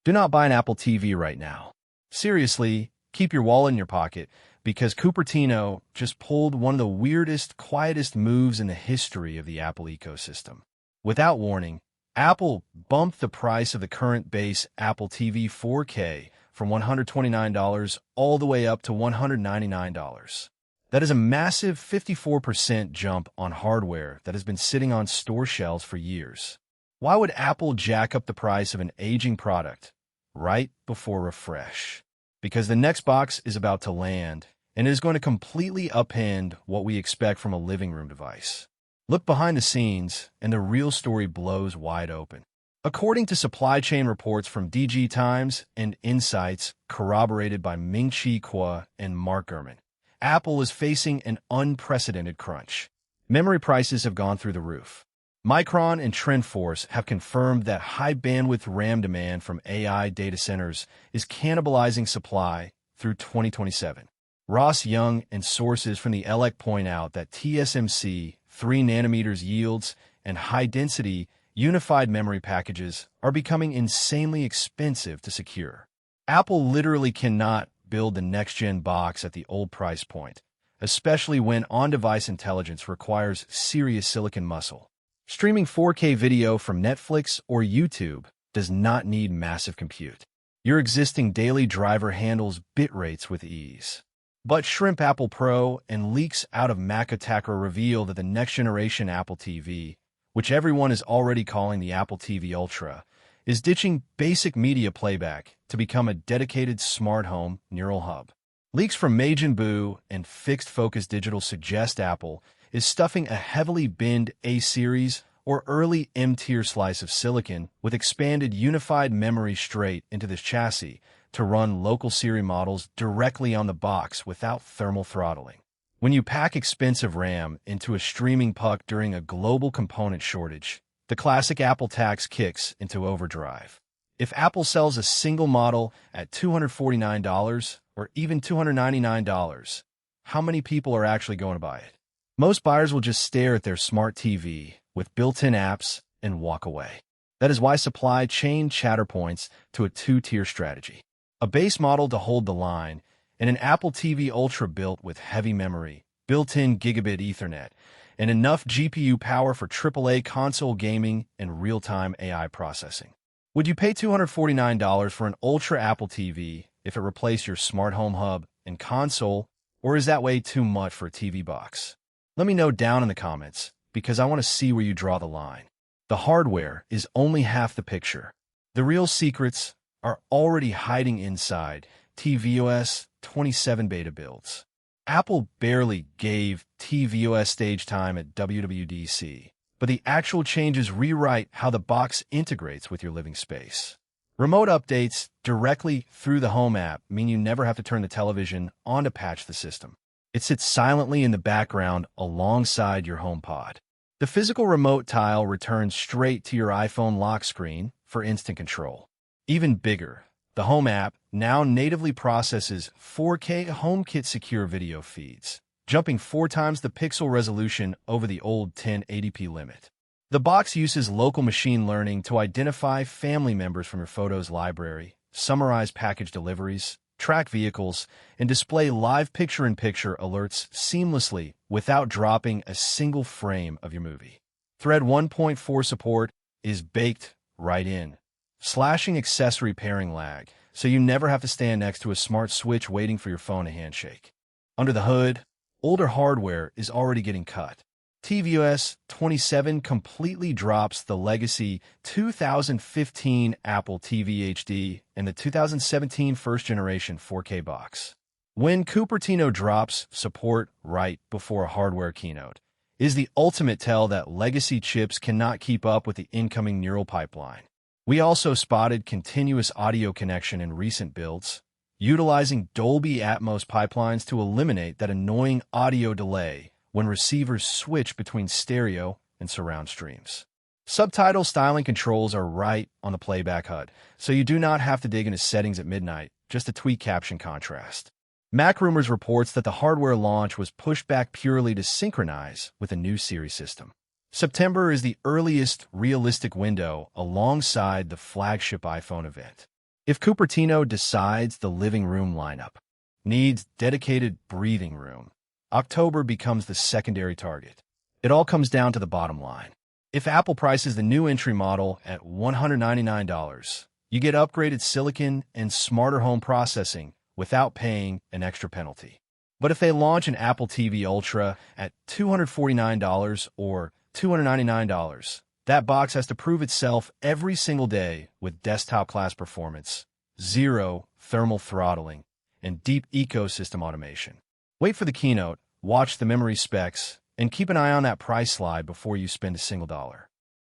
Do not buy an Apple TV right now. Seriously, keep your wallet in your pocket because Cupertino just pulled one of the weirdest, quietest moves in the history of the Apple ecosystem. Without warning, Apple bumped the price of the current base Apple TV 4K from $129 all the way up to $199. That is a massive 54% jump on hardware that has been sitting on store shelves for years. Why would Apple jack up the price of an aging product right before refresh? Because the next box is about to land, and it is going to completely upend what we expect from a living room device. Look behind the scenes, and the real story blows wide open. According to supply chain reports from DG Times and Insights corroborated by Ming-Chi Kuo and Mark Gurman, Apple is facing an unprecedented crunch. Memory prices have gone through the roof. Micron and TrendForce have confirmed that high-bandwidth RAM demand from AI data centers is cannibalizing supply through 2027. Ross Young and sources from the ELEC point out that TSMC 3nm yields and high-density unified memory packages are becoming insanely expensive to secure. Apple literally cannot build the next-gen box at the old price point, especially when on-device intelligence requires serious silicon muscle. Streaming 4K video from Netflix or YouTube does not need massive compute. Your existing daily driver handles bit rates with ease. But Shrimp Apple Pro and leaks out of Mac Attacker reveal that the next-generation Apple TV, which everyone is already calling the Apple TV Ultra, is ditching basic media playback to become a dedicated smart home neural hub. Leaks from Majin Buu and Fixed Focus Digital suggest Apple is stuffing a heavily binned A-series or early M-tier slice of silicon with expanded unified memory straight into this chassis to run local Siri models directly on the box without thermal throttling. When you pack expensive RAM into a streaming puck during a global component shortage, the classic Apple tax kicks into overdrive. If Apple sells a single model at $249 or even $299, how many people are actually going to buy it? Most buyers will just stare at their smart TV with built-in apps and walk away. That is why supply chain chatter points to a two-tier strategy. A base model to hold the line, and an Apple TV Ultra built with heavy memory, built-in gigabit Ethernet, and enough GPU power for AAA console gaming and real-time AI processing. Would you pay $249 for an Ultra Apple TV if it replaced your smart home hub and console, or is that way too much for a TV box? Let me know down in the comments, because I want to see where you draw the line. The hardware is only half the picture. The real secrets are already hiding inside tvOS 27 beta builds. Apple barely gave tvOS stage time at WWDC, but the actual changes rewrite how the box integrates with your living space. Remote updates directly through the Home app mean you never have to turn the television on to patch the system. It sits silently in the background alongside your HomePod. The physical remote tile returns straight to your iPhone lock screen for instant control. Even bigger, the Home app now natively processes 4K HomeKit secure video feeds, jumping 4 times the pixel resolution over the old 1080p limit. The box uses local machine learning to identify family members from your Photos library, summarize package deliveries, track vehicles, and display live picture-in-picture alerts seamlessly without dropping a single frame of your movie. Thread 1.4 support is baked right in, slashing accessory pairing lag, so you never have to stand next to a smart switch waiting for your phone to handshake. Under the hood, older hardware is already getting cut. tvOS 27 completely drops the legacy 2015 Apple TV HD and the 2017 first-generation 4K box. When Cupertino drops support right before a hardware keynote, is the ultimate tell that legacy chips cannot keep up with the incoming neural pipeline. We also spotted continuous audio connection in recent builds, utilizing Dolby Atmos pipelines to eliminate that annoying audio delay when receivers switch between stereo and surround streams. Subtitle styling controls are right on the playback HUD, so you do not have to dig into settings at midnight just to tweak caption contrast. MacRumors reports that the hardware launch was pushed back purely to synchronize with a new Siri system. September is the earliest realistic window alongside the flagship iPhone event. If Cupertino decides the living room lineup needs dedicated breathing room, October becomes the secondary target. It all comes down to the bottom line. If Apple prices the new entry model at $199, you get upgraded silicon and smarter home processing without paying an extra penalty. But if they launch an Apple TV Ultra at $249 or $299, that box has to prove itself every single day with desktop-class performance, zero thermal throttling, and deep ecosystem automation. Wait for the keynote, watch the memory specs, and keep an eye on that price slide before you spend a single dollar.